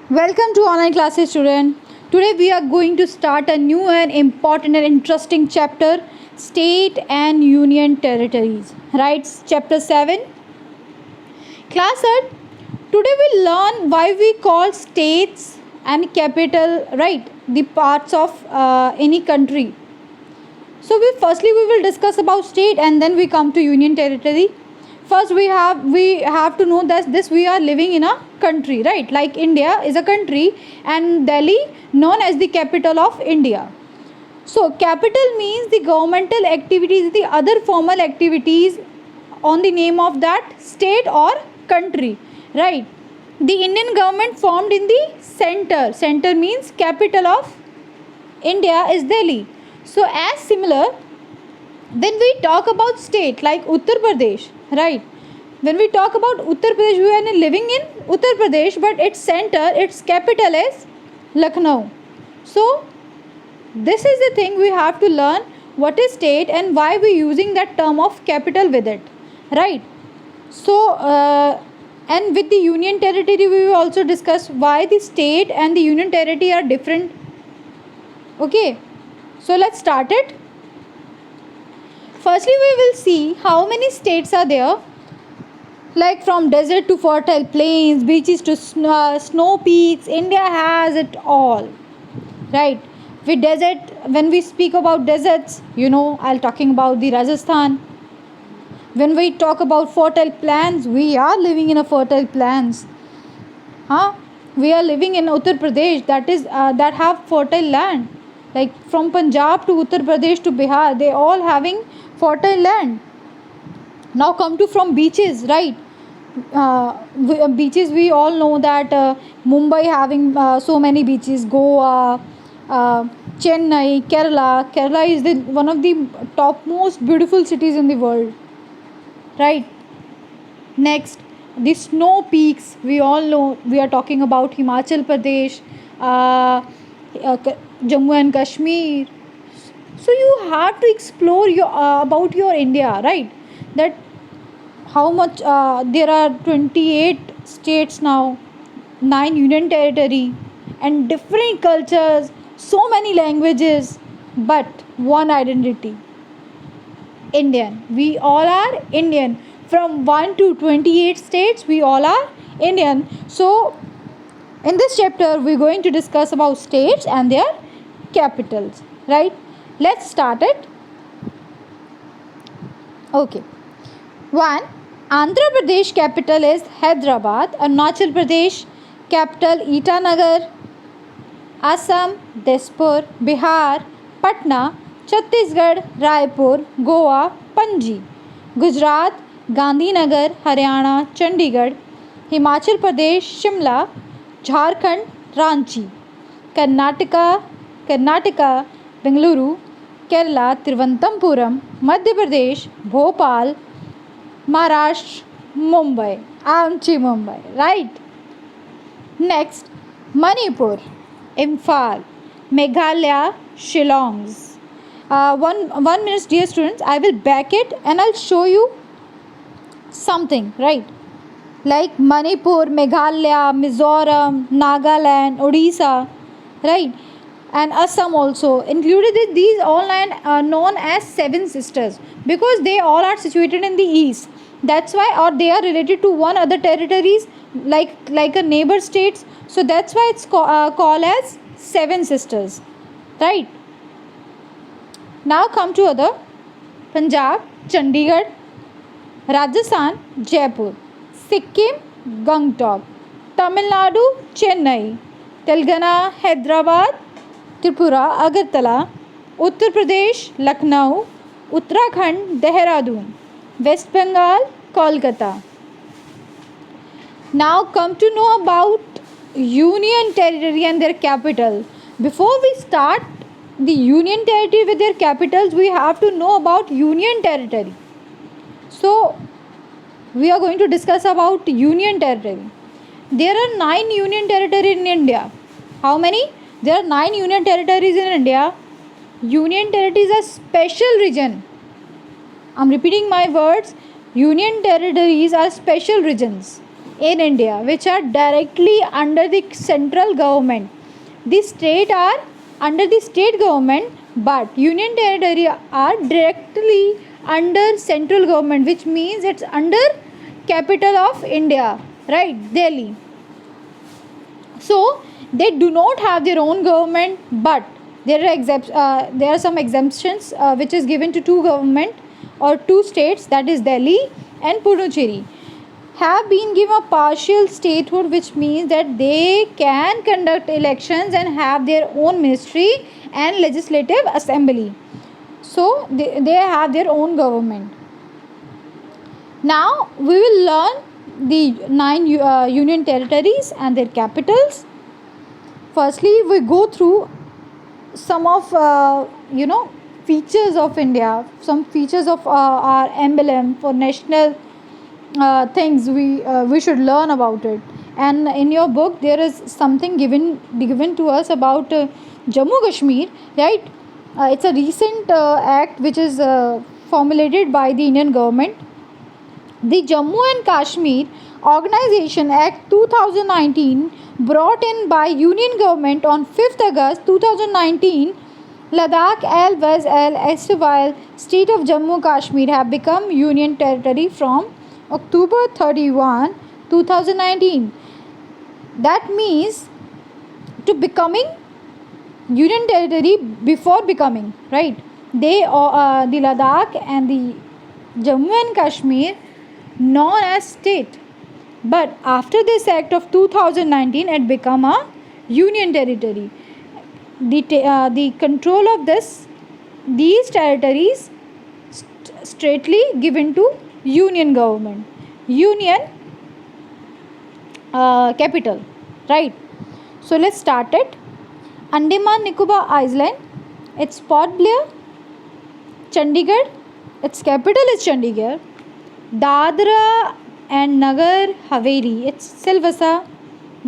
Welcome to online classes, student. Today we are going to start a new and important and interesting chapter, state and union territories. Right? Chapter 7. Class sir, today we learn why we call states and capital, right? The parts of any country. So we will discuss about state and then we come to union territory. First we have to know that this we are living in a country, right? Like India is a country and Delhi known as the capital of India. So capital means the governmental activities, the other formal activities on the name of that state or country, right? The Indian government formed in the center means capital of India is Delhi. So as similar, then we talk about state like Uttar Pradesh, right? When we talk about Uttar Pradesh, we are living in Uttar Pradesh, but its capital is Lucknow. So this is the thing we have to learn, what is state and why we using that term of capital with it, right? So and with the union territory we will also discuss why the state and the union territory are different. Okay, so let's start it. Firstly, we will see how many states are there, like from desert to fertile plains, beaches to snow peaks. India has it all, right? With desert, when we speak about deserts, I'll talking about the Rajasthan. When we talk about fertile plains, we are living in a fertile plains. We are living in Uttar Pradesh, that have fertile land. Like from Punjab to Uttar Pradesh to Bihar, they all having fertile land. Now come to from beaches, right? Beaches, we all know that Mumbai having so many beaches, Goa, Chennai, Kerala is the one of the top most beautiful cities in the world, right? Next, the snow peaks, we all know, we are talking about Himachal Pradesh, Jammu and Kashmir. So you have to explore your about your India, right? That how much there are 28 states now, 9 union territory and different cultures, so many languages, but one identity, Indian. We all are Indian. From 1 to 28 states, we all are Indian. So in this chapter we're going to discuss about states and their capitals, right? Let's start it. Okay. 1. Andhra Pradesh capital is Hyderabad. Arunachal Pradesh capital Itanagar. Assam Dispur. Bihar Patna. Chhattisgarh Raipur. Goa Panji. Gujarat Gandhinagar. Haryana Chandigarh. Himachal Pradesh Shimla. Jharkhand Ranchi. Karnataka Bengaluru. Kerala Thiruvananthapuram. Madhya Pradesh Bhopal. Maharashtra Mumbai. Amchi Mumbai, right? Next, Manipur, Imphal. Meghalaya Shillongs. One minute, dear students, I will back it and I'll show you something, right? Like Manipur, Meghalaya, Mizoram, Nagaland, Odisha, right? And Assam also included in these all land are known as seven sisters because they all are situated in the east. That's why, or they are related to one other territories like a neighbor states. So that's why it's called as seven sisters, right? Now come to other: Punjab, Chandigarh, Rajasthan, Jaipur, Sikkim, Gangtok, Tamil Nadu, Chennai, Telangana, Hyderabad, Tripura, Agartala, Uttar Pradesh, Lucknow, Uttarakhand, Dehradun, West Bengal, Kolkata. Now come to know about union territory and their capital. Before we start the union territory with their capitals, we have to know about union territory. So we are going to discuss about union territory. There are 9 union territories in India. How many? There are 9 union territories in India. Union territory is a special region. I'm repeating my words. Union territories are special regions in India which are directly under the central government. The state are under the state government, but union territory are directly under central government, which means it's under capital of India, right? Delhi. So they do not have their own government, but there are some exemptions which is given to two government or two states, that is Delhi and Puducherry, have been given a partial statehood, which means that they can conduct elections and have their own ministry and legislative assembly. So they have their own government. Now we will learn the 9 union territories and their capitals. Firstly, we go through some of features of India, some features of our emblem for national things we should learn about it. And in your book there is something given to us about Jammu Kashmir, right? It's a recent act which is formulated by the Indian government. The Jammu and Kashmir Organization Act 2019, brought in by Union government on 5th August 2019, Ladakh as well as state of Jammu Kashmir have become union territory from October 31, 2019. That means to becoming union territory before becoming, right? The Ladakh and the Jammu and Kashmir known as state, but after this act of 2019 it become a union territory. The control of these territories straightly given to union government, union capital, right? So let's start it. Andaman Nicobar Island, it's Port Blair. Chandigarh, its capital is Chandigarh. Dadra and Nagar Haveli, it's Silvassa.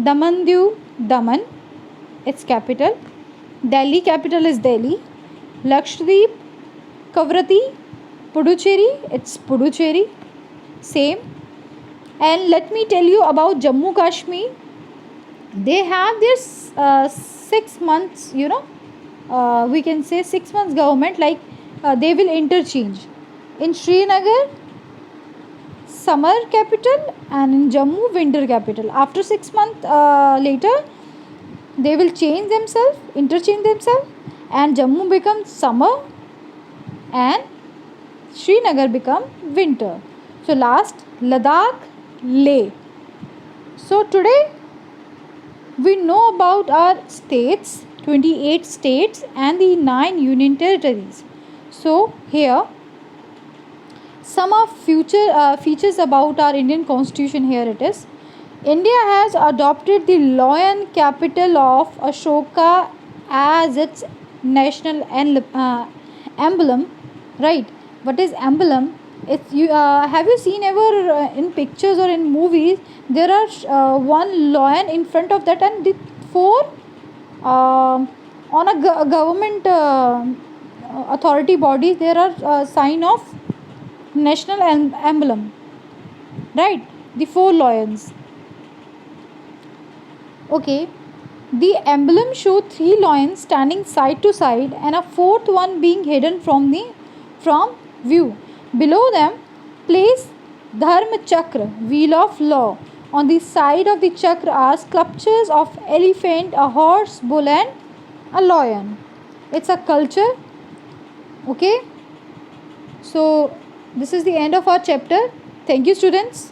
Daman-Diu, Daman, its capital. Delhi capital is Delhi. Lakshadweep, Kavrati, Puducherry, it's Puducherry, same. And let me tell you about Jammu Kashmir. They have their 6 months, we can say 6 months government, like they will interchange. In Srinagar, summer capital, and in Jammu, winter capital. After 6 months later, they will interchange themselves, and Jammu becomes summer and Srinagar become winter. So last, Ladakh, Leh. So today we know about our states, 28 states and the 9 union territories. So here some of features about our Indian constitution. Here it is. India has adopted the lion capital of Ashoka as its national emblem, right? What is emblem? If you have you seen ever in pictures or in movies, there are one lion in front of that, and the four on a government authority bodies, there are sign of national emblem, right? The 4 lions. Okay, the emblem show 3 lions standing side to side and a 4th one being hidden from view. Below them, place Dharma Chakra, wheel of law. On the side of the chakra are sculptures of elephant, a horse, bull, and a lion. It's a culture. Okay, so this is the end of our chapter. Thank you, students.